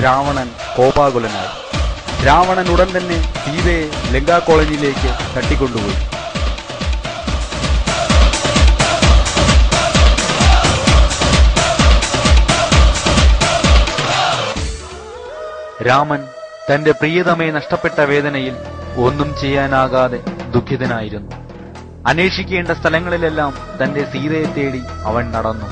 രാവണൻ കോപാകുലനായി. രാവണൻ ഉടൻ തന്നെ സീതയെ ലങ്കാ കോളനിയിലേക്ക് തട്ടിക്കൊണ്ടുപോയി. രാമൻ തന്റെ പ്രിയതമയെ നഷ്ടപ്പെട്ട വേദനയിൽ ഒന്നും ചെയ്യാനാകാതെ ദുഃഖിതനായിരുന്നു. അന്വേഷിക്കേണ്ട സ്ഥലങ്ങളിലെല്ലാം തന്റെ സീതയെ തേടി അവൻ നടന്നു.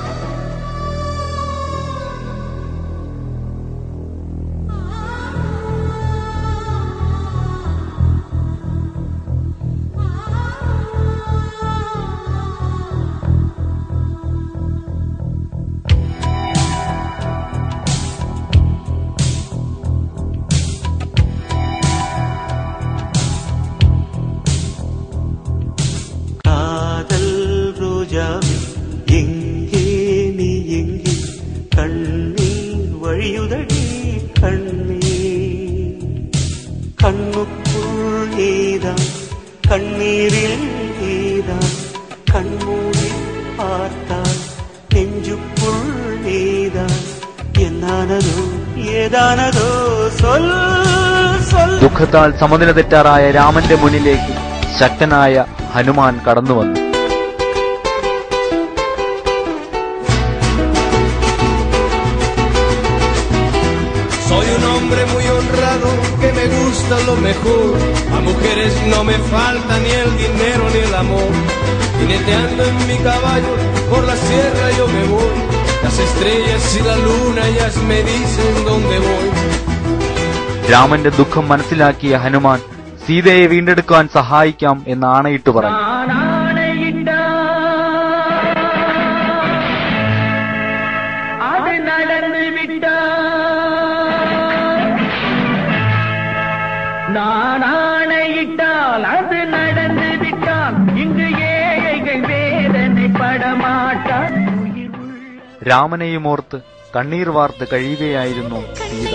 കണ്ണീരിൽ നീതാ കൺമൂടി പാർത്താൽ നെഞ്ചുക്കുൾ നീതാ എന്നാനതോ ഏതാനതോ ദുഃഖത്താൽ സമനില തെറ്റാറായ രാമന്റെ മുന്നിലേക്ക് ശക്തനായ ഹനുമാൻ കടന്നു വന്നു. Soy un hombre muy honrado que me gusta lo mejor. A mujeres no me falta ni el dinero ni el amor. Jineteando en mi caballo por la sierra yo me voy. Las estrellas y la luna ellas me dicen dónde voy. രാമന്റെ ദുഃഖം മനസ്സിലാക്കിയ ഹനുമാൻ സീതയെ വീണ്ടെടുക്കാൻ സഹായിക്കാം എന്ന് ആണയിട്ട് പറഞ്ഞു. രാമനെയും ഓർത്ത് കണ്ണീർ വാർത്ത് കഴിയുകയായിരുന്നു സീത.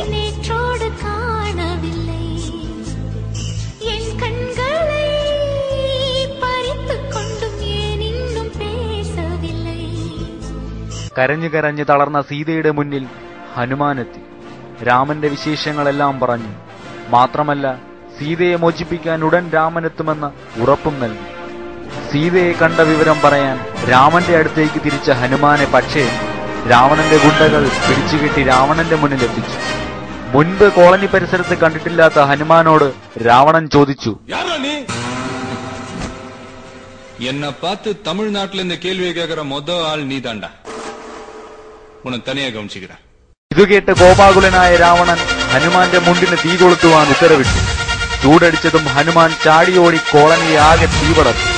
കരഞ്ഞു കരഞ്ഞ് തളർന്ന സീതയുടെ മുന്നിൽ ഹനുമാനെത്തി. രാമന്റെ വിശേഷങ്ങളെല്ലാം പറഞ്ഞു. മാത്രമല്ല, സീതയെ മോചിപ്പിക്കാൻ ഉടൻ രാമനെത്തുമെന്ന് ഉറപ്പും നൽകി. സീതയെ കണ്ട വിവരം പറയാൻ രാമന്റെ അടുത്തേക്ക് തിരിച്ച ഹനുമാനെ പക്ഷേ രാവണന്റെ ഗുണ്ടകൾ പിടിച്ചുകെട്ടി രാവണന്റെ മുന്നിലെത്തിച്ചു. മുൻപ് കോളനി പരിസരത്ത് കണ്ടിട്ടില്ലാത്ത ഹനുമാനോട് രാവണൻ ചോദിച്ചു, എന്നെ പാത്ത് തമിഴ്നാട്ടിൽ കേൾവി കേൾക്കിற മൊദ ആൾ നീതാണ്ട, ഉനക്ക് തനിയെ ഗവനിച്ചിരിക്ക. ഇതുകേട്ട് കോപാകുലനായ രാവണൻ ഹനുമാന്റെ മുണ്ടിന് തീ കൊളുത്തുവാൻ ഉത്തരവിട്ടു. ചൂടടിച്ചതും ഹനുമാൻ ചാടിയോടി കോളനിയെ ആകെ തീ പടർത്തി.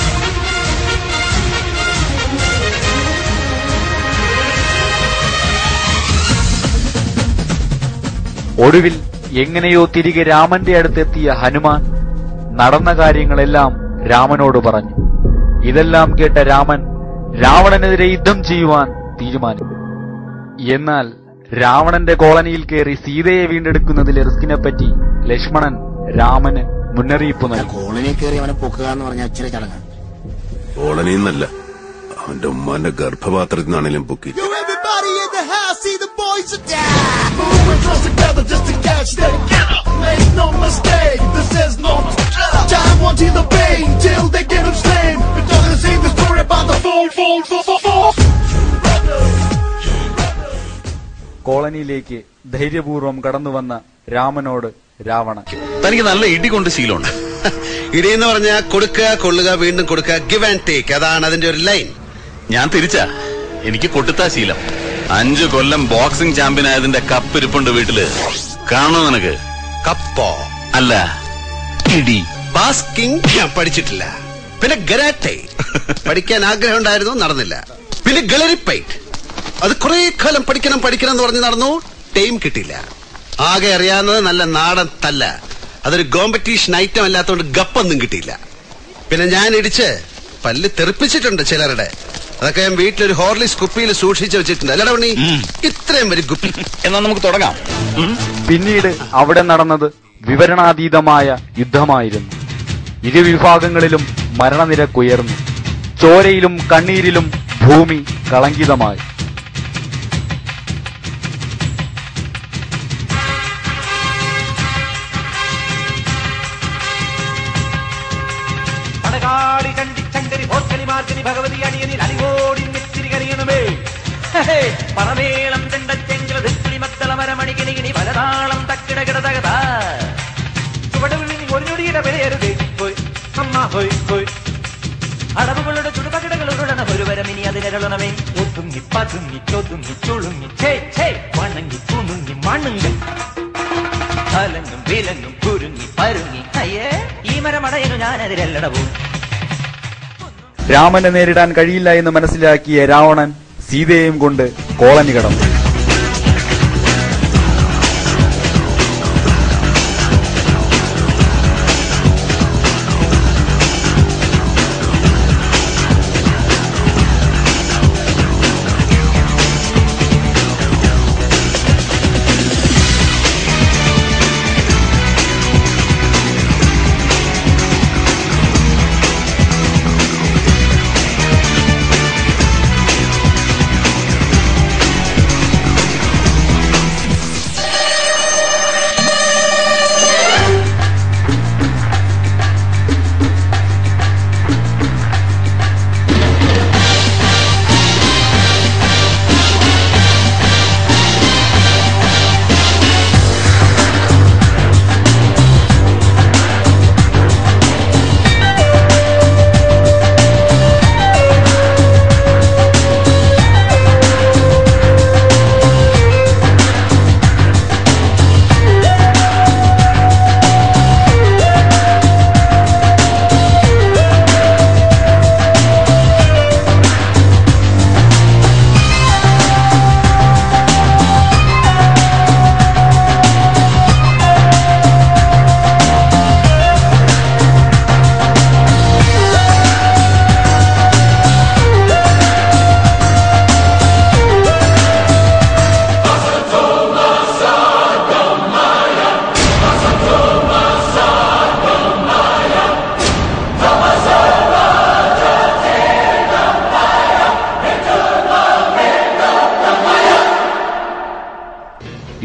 ഒടുവിൽ എങ്ങനെയോ തിരികെ രാമന്റെ അടുത്തെത്തിയ ഹനുമാൻ നടന്ന കാര്യങ്ങളെല്ലാം രാമനോട് പറഞ്ഞു. ഇതെല്ലാം കേട്ട രാമൻ രാവണനെതിരെ യുദ്ധം ചെയ്യുവാൻ തീരുമാനിച്ചു. എന്നാൽ രാവണന്റെ കോളനിയിൽ കയറി സീതയെ വീണ്ടെടുക്കുന്നതിലെ റിസ്കിനെപ്പറ്റി ലക്ഷ്മണൻ രാമന് മുന്നറിയിപ്പ് നൽകി. കോളനിയിൽ കയറി അവനെ പൊക്കുക എന്ന് പറഞ്ഞ അച്ഛനെ ചടങ്ങ്. കോളനിന്നല്ല, അവന്റെ ഉമ്മാന്റെ ഗർഭപാത്രത്തിൽ നിന്നാണെങ്കിലും പൊക്കി. കോളനിയിലേക്ക് ധൈര്യപൂർവ്വം കടന്നുവന്ന രാമനോട് രാവണൻ, തനിക്ക് നല്ല ഇടി കൊണ്ട് ശീലമുണ്ട്. ഇടി എന്ന് പറഞ്ഞാൽ കൊടുക്കുക, കൊള്ളുക, വീണ്ടും കൊടുക്കുക, ഗിവ് ആൻഡ് ടേക്ക്, അതാണ് അതിന്റെ ഒരു ലൈൻ. ഞാൻ തിരിച്ചാ, എനിക്ക് കൊട്ടുത്താ ശീലം. 5 കൊല്ലം ബോക്സിംഗ് ചാമ്പ്യൻ ആയതിന്റെ കപ്പ് ഇരിപ്പുണ്ട് വീട്ടില്. കാണോ നിനക്ക്? കപ്പോ? അല്ല, ഇടി. ബാസ്കിംഗ് ഞാൻ പഠിച്ചിട്ടില്ല. പിന്നെ ഗരാട്ടെ പഠിക്കാൻ ആഗ്രഹം ഉണ്ടായിരുന്നു, നടന്നില്ല. പിന്നെ ഗളരിപ്പൈറ്റ്, അത് കുറെ കാലം പഠിക്കണം എന്ന് പറഞ്ഞ് നടന്നു, ടൈം കിട്ടിയില്ല. ആകെ അറിയാവുന്നത് നല്ല നാടൻ തല്ല, അതൊരു കോമ്പറ്റീഷൻ ഐറ്റം അല്ലാത്തതുകൊണ്ട് ഗപ്പൊന്നും കിട്ടിയില്ല. പിന്നെ ഞാൻ ഇടിച്ച് പല്ല് തെറിപ്പിച്ചിട്ടുണ്ട് ചിലരുടെ. അതൊക്കെ ഞാൻ വീട്ടിലൊരു ഹോർലിക്സ് കുപ്പിയിൽ സൂക്ഷിച്ചു വെച്ചിട്ടുണ്ട്. അല്ലടാ ഉണ്ണി, ഇത്രയും വരും കുപ്പി. എന്നാ നമുക്ക് തുടങ്ങാം. പിന്നീട് അവിടെ നടന്നത് വിവരണാതീതമായ യുദ്ധമായിരുന്നു. ഇരുവിഭാഗങ്ങളിലും മരണനിരക്കുയർന്നു. ചോരയിലും കണ്ണീരിലും ഭൂമി കളങ്കിതമായി. മാർഗനി ഭഗവതി അണിയനിൽ അടിവോടി നെറ്റിരി കരിയണമേ. പറമേളം തെണ്ടച്ചെങ്കില ധിക്കുളി മത്തള മരമണികിണികിണി പലതാളം തക്കിടകിടതകത ചുവടുകളിൽ ഒരു ഞൊടിയുടെ വിലയരുതേ പോയി അമ്മ ഹോയ് ഹോയ്. അടവുകളുടെ ചുടുപകിടകളുടണ ഒരുവരം ഇനി അതിനരുളണമേ. ഒതുങ്ങി പതുങ്ങി ചൊതുങ്ങി ചുളുങ്ങി ചേ ചേ വണങ്ങി തുണുങ്ങി മണുങ്ങി കലങ്ങും വിലങ്ങും കുരുങ്ങി പരുങ്ങി. അയ്യേ ഈ മരമടയനു ഞാനതിരല്ലടവും. രാമനെ നേരിടാൻ കഴിയില്ല എന്ന് മനസ്സിലാക്കിയ രാവണൻ സീതയെയും കൊണ്ട് കോളനി കടന്നു.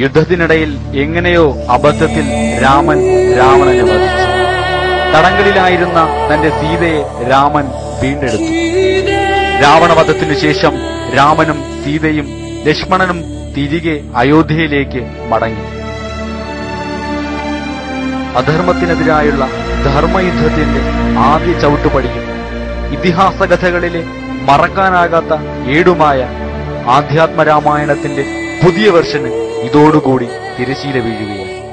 യുദ്ധത്തിനിടയിൽ എങ്ങനെയോ അബദ്ധത്തിൽ രാമൻ രാവണനെ വധിച്ചു. തടങ്കലിലായിരുന്ന തന്റെ സീതയെ രാമൻ വീണ്ടെടുത്തു. രാവണവധത്തിനു ശേഷം രാമനും സീതയും ലക്ഷ്മണനും തിരികെ അയോധ്യയിലേക്ക് മടങ്ങി. അധർമ്മത്തിനെതിരായുള്ള ധർമ്മയുദ്ധത്തിന്റെ ആദ്യ ചവിട്ടുപടിയും ഇതിഹാസ കഥകളിലെ മറക്കാനാകാത്ത ഏടുമായ ആധ്യാത്മരാമായണത്തിന്റെ പുതിയ വെർഷന് ഇതോടുകൂടി തിരശീല വീഴുകയാണ്.